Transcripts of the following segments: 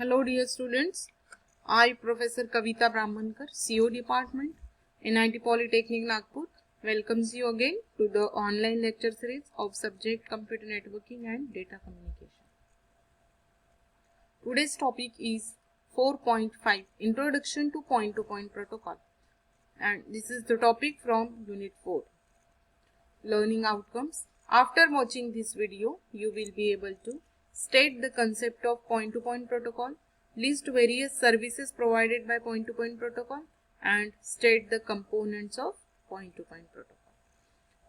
Hello dear students, I Professor Kavita Brahmankar, CO Department, NIT Polytechnic Nagpur welcomes you again to the online lecture series of subject Computer Networking and Data Communication. Today's topic is 4.5 Introduction to Point-to-Point Protocol, and this is the topic from Unit 4. Learning outcomes. After watching this video, you will be able to state the concept of point-to-point protocol, list various services provided by point-to-point protocol, and state the components of point-to-point protocol.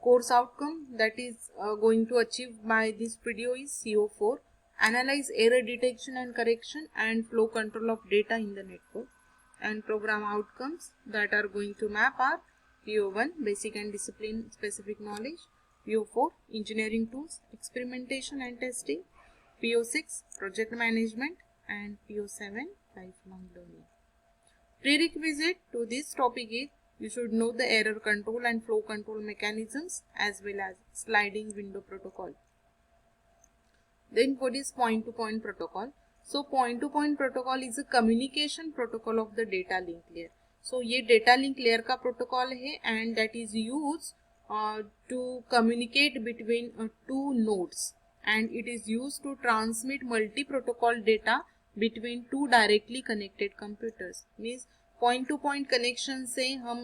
Course outcome that is going to achieve by this video is CO4, analyze error detection and correction and flow control of data in the network, and program outcomes that are going to map are PO1, basic and discipline specific knowledge, PO4, engineering tools, experimentation and testing, PO6, project management, and PO7, lifelong learning. Prerequisite to this topic is you should know the error control and flow control mechanisms as well as sliding window protocol. Then what is point-to-point protocol? So point-to-point protocol is a communication protocol of the data link layer. So ये data link layer का protocol है and that is used to communicate between two nodes, and it is used to transmit multi-protocol data between two directly connected computers. Means point to point connection से हम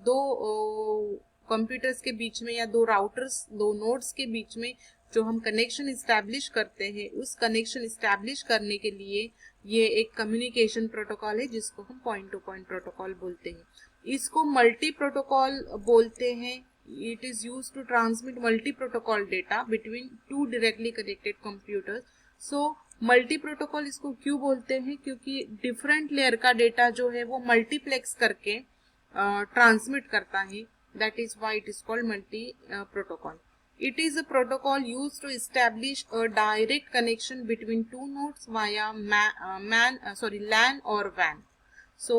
दो computers के बीच में या दो routers, दो नोड्स के बीच में जो हम कनेक्शन इस्टेब्लिश करते हैं, उस कनेक्शन इस्टेब्लिश करने के लिए ये एक कम्युनिकेशन प्रोटोकॉल है जिसको हम पॉइंट टू पॉइंट प्रोटोकॉल बोलते हैं. इसको मल्टी प्रोटोकॉल बोलते हैं. It is use to transmit multi protocol data between two directly connected computers. So multi protocol इसको क्यों बोलते हैं? क्योंकि डिफरेंट लेयर का डेटा जो है वो मल्टीप्लेक्स करके ट्रांसमिट करता है. That is why it is called multi protocol. It is a protocol used to establish a direct connection between two nodes via LAN or WAN. So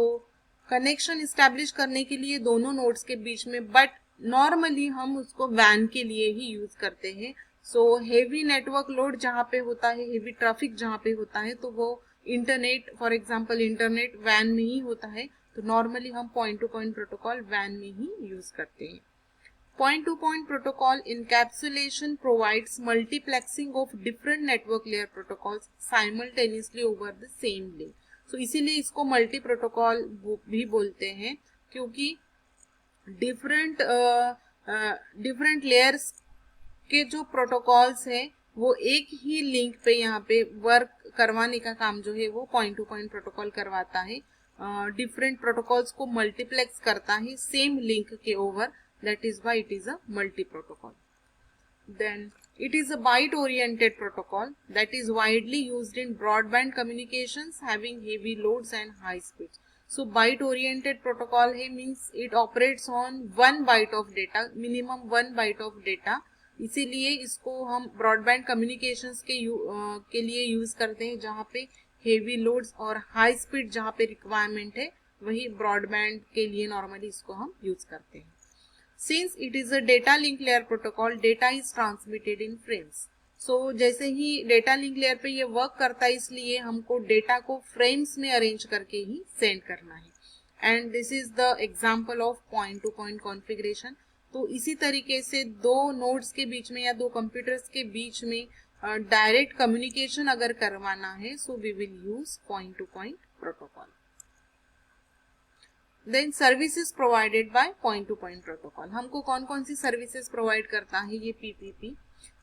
connection establish करने के लिए दोनों nodes के बीच में, but normally हम उसको WAN के लिए ही use करते हैं. So heavy network load जहाँ पे होता है, heavy traffic जहाँ पे होता है, तो वो internet, for example internet WAN में ही होता है. तो नॉर्मली हम point to point protocol WAN में ही यूज करते हैं. Point-to-point protocol encapsulation provides multiplexing of different network layer protocols simultaneously over the same link. So इसीलिए इसको मल्टी प्रोटोकॉल भी बोलते हैं, क्योंकि डिफरेंट लेयर्स के जो प्रोटोकॉल्स हैं वो एक ही लिंक पे यहाँ पे वर्क करवाने का काम जो है वो पॉइंट टू पॉइंट प्रोटोकॉल करवाता है. डिफरेंट प्रोटोकॉल्स को मल्टीप्लेक्स करता है सेम लिंक के over. That is why it is a multi-protocol. Then it is a byte-oriented protocol that is widely used in broadband communications having heavy loads and high speeds. So byte-oriented protocol है means it operates on 1 byte of data, minimum 1 byte of data. इसीलिए इसको हम broadband communications के लिए use करते हैं, जहाँ पे heavy loads और high speed जहाँ पे requirement है वही broadband के लिए normally इसको हम यूज करते हैं. Since it is a data link layer protocol, data is transmitted in frames. So जैसे ही data link layer पे ये वर्क करता है, इसलिए हमको डेटा को फ्रेम्स में अरेंज करके ही सेंड करना है. And this is the example of point to point configuration. तो इसी तरीके से दो नोड्स के बीच में या दो कंप्यूटर्स के बीच में डायरेक्ट कम्युनिकेशन अगर करवाना है, so we will use point to point protocol. Then services provided by point to point protocol. हमको कौन कौन सी सर्विसेज प्रोवाइड करता है ये PPP.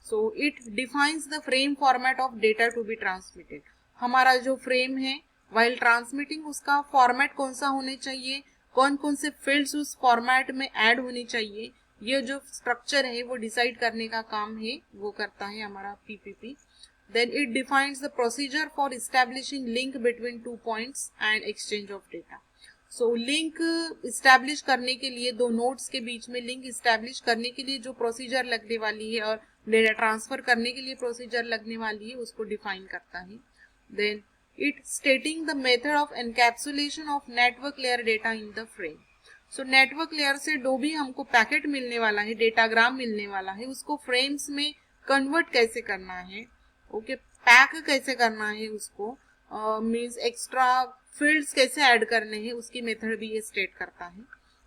So it defines the frame format of data to be transmitted. हमारा जो फ्रेम है while transmitting उसका फॉर्मेट कौन सा होने चाहिए, कौन कौन से फील्ड्स उस फॉर्मेट में ऐड होने चाहिए, ये जो स्ट्रक्चर है वो डिसाइड करने का काम है वो करता है हमारा PPP. Then it defines the procedure for establishing link between two points and exchange of data. So link establish करने के लिए, दो नोड्स के बीच में लिंक इस्टेब्लिश करने के लिए जो प्रोसीजर लगने वाली है और डेटा ट्रांसफर करने के लिए प्रोसीजर लगने वाली है उसको डिफाइन करता है. Then it stating the method of encapsulation of network layer data in the frame. So network layer से जो भी हमको पैकेट मिलने वाला है, डेटाग्राम मिलने वाला है, उसको फ्रेम्स में कन्वर्ट कैसे करना है, ओके, पैक कैसे करना है उसको, मीन्स एक्स्ट्रा फील्ड्स कैसे ऐड करने हैं उसकी मेथड भी ये स्टेट करता है.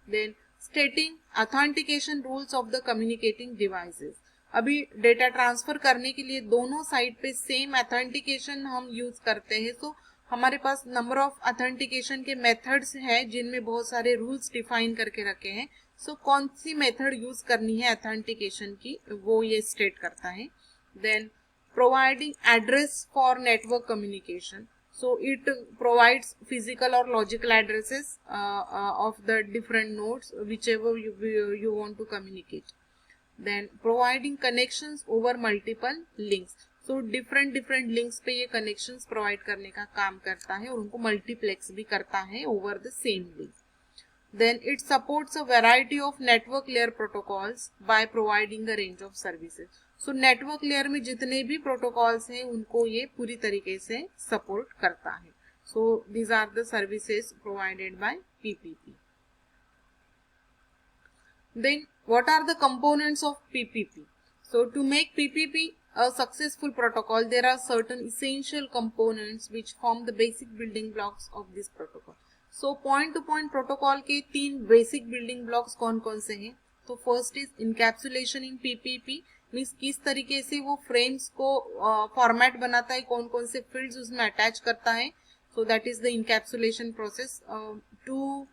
Then stating authentication rules of the communicating devices. अभी डेटा ट्रांसफर करने के लिए दोनों साइड पे सेम ऑथेंटिकेशन हम यूज करते हैं. तो हमारे पास नंबर ऑफ ऑथेंटिकेशन के मेथड्स हैं जिनमें बहुत सारे रूल्स डिफाइन करके रखे हैं. सो कौन सी मेथड यूज करनी है ऑथेंटिकेशन की वो ये स्टेट करता है. Then providing address for network communication. So it provides physical or logical addresses of the different nodes whichever you want to communicate. Then providing connections over multiple links. So different links पे ये connections provide करने का काम करता है और उनको multiplex भी करता है over the same link. Then it supports a variety of network layer protocols by providing a range of services. So network layer में जितने भी protocols हैं उनको ये पूरी तरीके से support करता है. So these are the services provided by PPP. Then what are the components of PPP? So to make PPP a successful protocol, there are certain essential components which form the basic building blocks of this protocol. So point to point protocol के 3 basic building blocks कौन कौन से हैं? तो first is encapsulation in PPP, means किस तरीके से वो फ्रेम्स को फॉर्मेट बनाता है, कौन कौन से फील्ड्स उसमें अटैच करता है. So that is the encapsulation process. To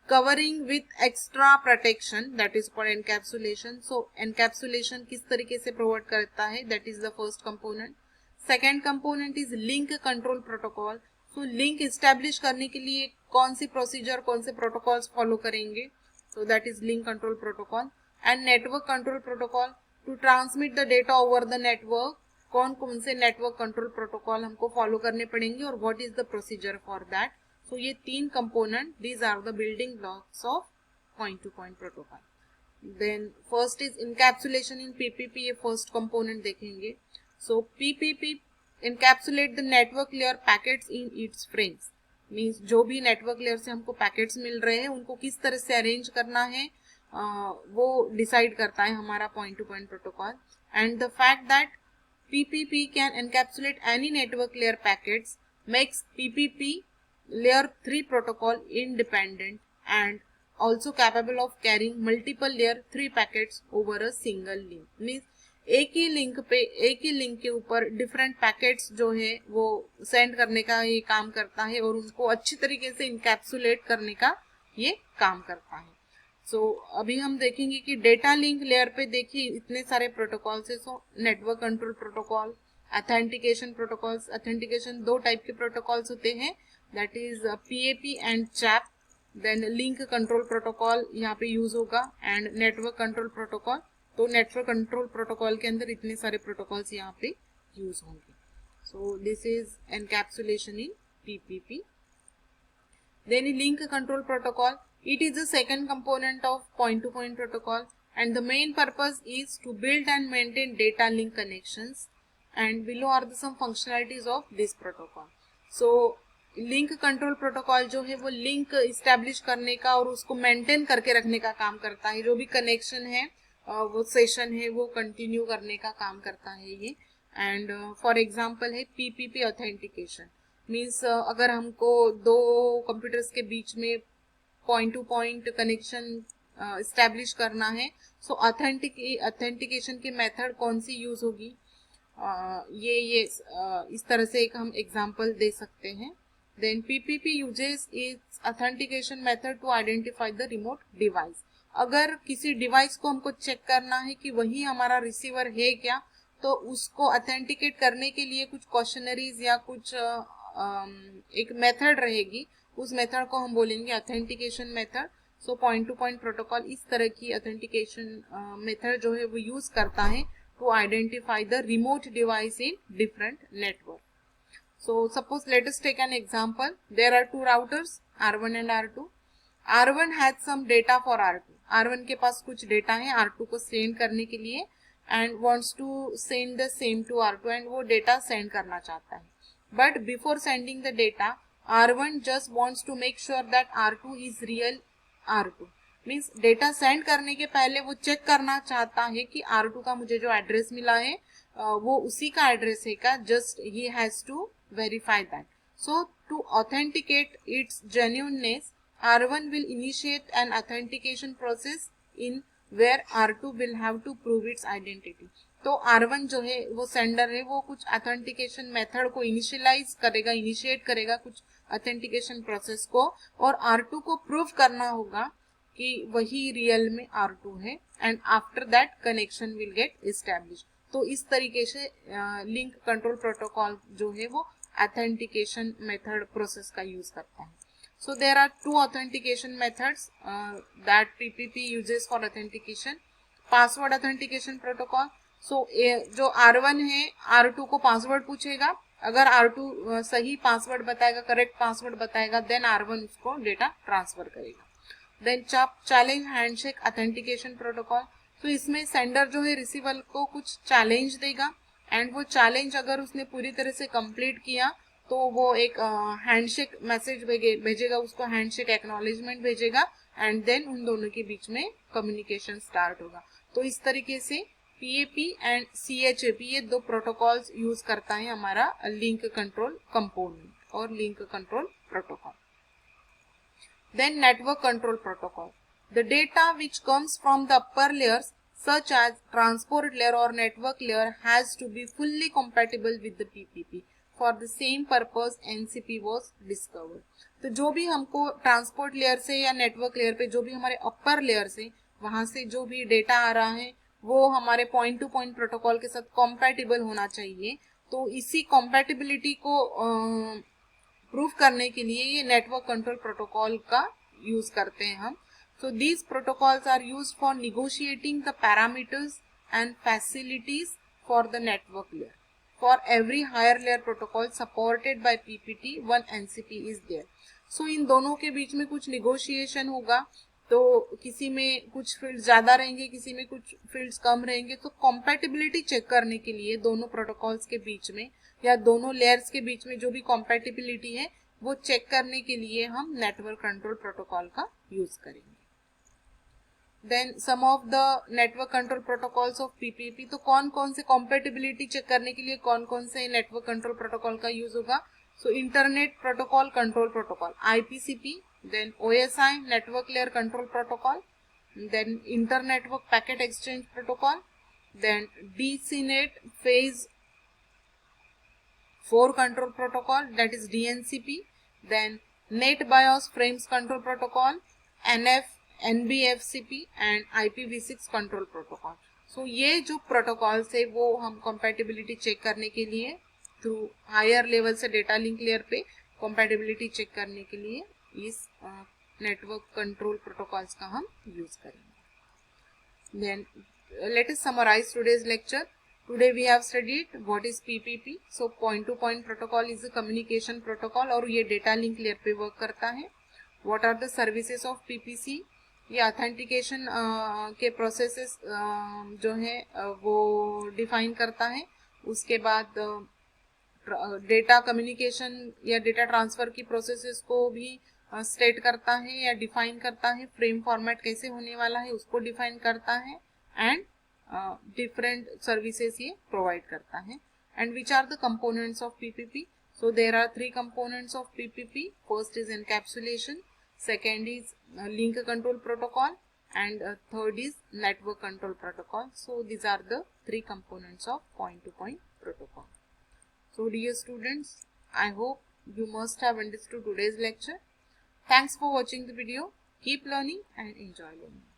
covering with extra protection, that is called encapsulation. So encapsulation किस तरीके से प्रोवाइड करता है, that is the first component. Second component is link control protocol. So link establish करने के लिए कौन सी procedure, कौन से प्रोटोकॉल्स फॉलो करेंगे, so that is link control protocol. And network control protocol to transmit the data over the network. कौन कौन से नेटवर्क कंट्रोल प्रोटोकॉल हमको फॉलो करने पड़ेंगे और what is the procedure for that. So ये 3 component, these are the building blocks of point to point protocol. Then first is encapsulation in PPP. ये first component देखेंगे. So PPP encapsulate the network layer packets in its frames. Means जो भी network layer से हमको packets मिल रहे हैं उनको किस तरह से अरेंज करना है वो डिसाइड करता है हमारा point to point protocol. And the fact that PPP can encapsulate any network layer packets makes PPP layer 3 protocol independent and also capable of carrying multiple layer 3 packets over a single link. Means एक ही link के ऊपर different packets जो है वो send करने का ये काम करता है और उनको अच्छी तरीके से इनकैप्सुलेट करने का ये काम करता है. सो अभी हम देखेंगे कि डेटा लिंक लेयर पे देखिए इतने सारे प्रोटोकॉल्स है. So network control protocol, authentication protocols. Authentication 2 type के प्रोटोकॉल्स होते हैं, that is PAP and CHAP. देन लिंक कंट्रोल प्रोटोकॉल यहाँ पे यूज होगा एंड नेटवर्क कंट्रोल प्रोटोकॉल. तो नेटवर्क कंट्रोल प्रोटोकॉल के अंदर इतने सारे प्रोटोकॉल्स यहाँ पे यूज होंगे. So this is encapsulation in PPP. Then link control protocol, it is the second component of point to point protocol and the main purpose is to build and maintain data link connections, and below are the some functionalities of this protocol. So link control protocol जो है वो link establish करने का और उसको maintain करके रखने का काम करता है. जो भी कनेक्शन है वो सेशन है वो कंटिन्यू करने का काम करता है ये. एंड फॉर एग्जांपल है PPP ऑथेंटिकेशन. मीन्स अगर हमको 2 कंप्यूटर्स के बीच में point to point connection establish करना है, सो ऑथेंटिकेशन की मेथड कौन सी यूज होगी, ये इस तरह से एक हम एग्जांपल दे सकते हैं. Then PPP uses its authentication method to identify the remote device. अगर किसी डिवाइस को हमको चेक करना है कि वही हमारा रिसीवर है क्या, तो उसको ऑथेंटिकेट करने के लिए कुछ क्वेश्चनरीज या कुछ एक मेथड रहेगी. उस मेथड को हम बोलेंगे authentication method. So point to point protocol इस तरह की ऑथेंटिकेशन मेथड जो है वो यूज करता है to identify the remote device in different network. So suppose let us take an example. There are 2 routers R1 and R2. R1 has some data for R2. R1 के पास कुछ data है R2 को send करने के लिए and wants to send the same to R2 and वो data send करना चाहता है. But before sending the data R1 just wants to make sure that R2 is real R2. Means data send करने के पहले वो चेक करना चाहता है कि R2 का मुझे जो एड्रेस मिला है वो उसी का एड्रेस है क्या. Just he has to verify that. So to authenticate its genuineness, R1 will initiate an authentication process in where R2 will have to prove its identity. तो R1 जो है वो सेंडर है, वो कुछ ऑथेंटिकेशन मेथड को इनिशिएट करेगा कुछ ऑथेंटिकेशन प्रोसेस को, और R2 को प्रूव करना होगा कि वही रियल में R2 है, and after that connection will get establish. तो इस तरीके से लिंक कंट्रोल प्रोटोकॉल जो है वो ऑथेंटिकेशन मेथड प्रोसेस का यूज करता है. So there are two authentication methods that PPP uses for authentication. Password authentication protocol. So जो R1 है R2 को पासवर्ड पूछेगा, अगर R2 सही पासवर्ड बताएगा, करेक्ट पासवर्ड बताएगा, देन R1 उसको डेटा ट्रांसफर करेगा. Then challenge handshake authentication protocol. तो इसमें सेंडर जो है रिसीवर को कुछ चैलेंज देगा, एंड वो चैलेंज अगर उसने पूरी तरह से कंप्लीट किया तो वो एक हैंडशेक मैसेज भेजेगा, उसको हैंडशेक एक्नॉलेजमेंट भेजेगा, एंड देन उन दोनों के बीच में कम्युनिकेशन स्टार्ट होगा. तो इस तरीके से PAP एंड CHAP ये दो प्रोटोकॉल्स यूज करता है हमारा लिंक कंट्रोल कंपोनेंट और link control protocol. Then network control protocol. The data which comes from the upper layers such as transport layer or network layer has to be fully compatible with the PPP. For the same purpose NCP was discovered. तो जो भी हमको transport layer से या network layer पे जो भी हमारे अपर लेयर से वहां से जो भी डेटा आ रहा है वो हमारे पॉइंट टू पॉइंट प्रोटोकॉल के साथ कॉम्पैटिबल होना चाहिए. तो इसी कॉम्पैटिबिलिटी को प्रूव करने के लिए ये नेटवर्क कंट्रोल प्रोटोकॉल का यूज करते हैं हम. So these protocols are used for negotiating the parameters and facilities for the network layer. For every higher layer protocol supported by PPT, one NCP is there. So इन दोनों के बीच में कुछ negotiation होगा, तो किसी में कुछ फील्ड्स ज्यादा रहेंगे, किसी में कुछ फील्ड्स कम रहेंगे. तो compatibility चेक करने के लिए दोनों protocols के बीच में या दोनों layers के बीच में जो भी compatibility है वो चेक करने के लिए हम network control protocol का यूज करेंगे. Then some of the network control protocols of PPP. तो कौन कौन से कॉम्पेटिबिलिटी चेक करने के लिए कौन कौन से नेटवर्क कंट्रोल प्रोटोकॉल का यूज होगा. So internet protocol control protocol IPCP, then OSI network layer control protocol, then inter network packet exchange protocol, then DCNet phase 4 control protocol that is DNCP, then NetBIOS frames control protocol, NBFCP and IPv6 control protocol. So ये जो protocols है वो हम compatibility check करने के लिए through higher level से data link layer पे कंपैटिबिलिटी चेक करने के लिए इस नेटवर्क कंट्रोल प्रोटोकॉल्स का हम यूज करेंगे. Then let us summarize today's lecture. Today we have studied what is PPP. So point to point protocol is a communication protocol और ये डेटा लिंक लेयर पे वर्क करता है. What are the services of PPC. ये authentication के processes जो है वो डिफाइन करता है. उसके बाद डेटा कम्युनिकेशन या डेटा ट्रांसफर की प्रोसेसेस को भी स्टेट करता है या डिफाइन करता है. फ्रेम फॉर्मेट कैसे होने वाला है उसको डिफाइन करता है, एंड डिफरेंट सर्विसेज ये प्रोवाइड करता है. And which are the components of PPP. So there are 3 components of PPP. First is encapsulation, second is link control protocol, and third is network control protocol. So these are the 3 components of point to point protocol. So dear students, I hope you must have understood today's lecture. Thanks for watching the video. Keep learning and enjoy learning.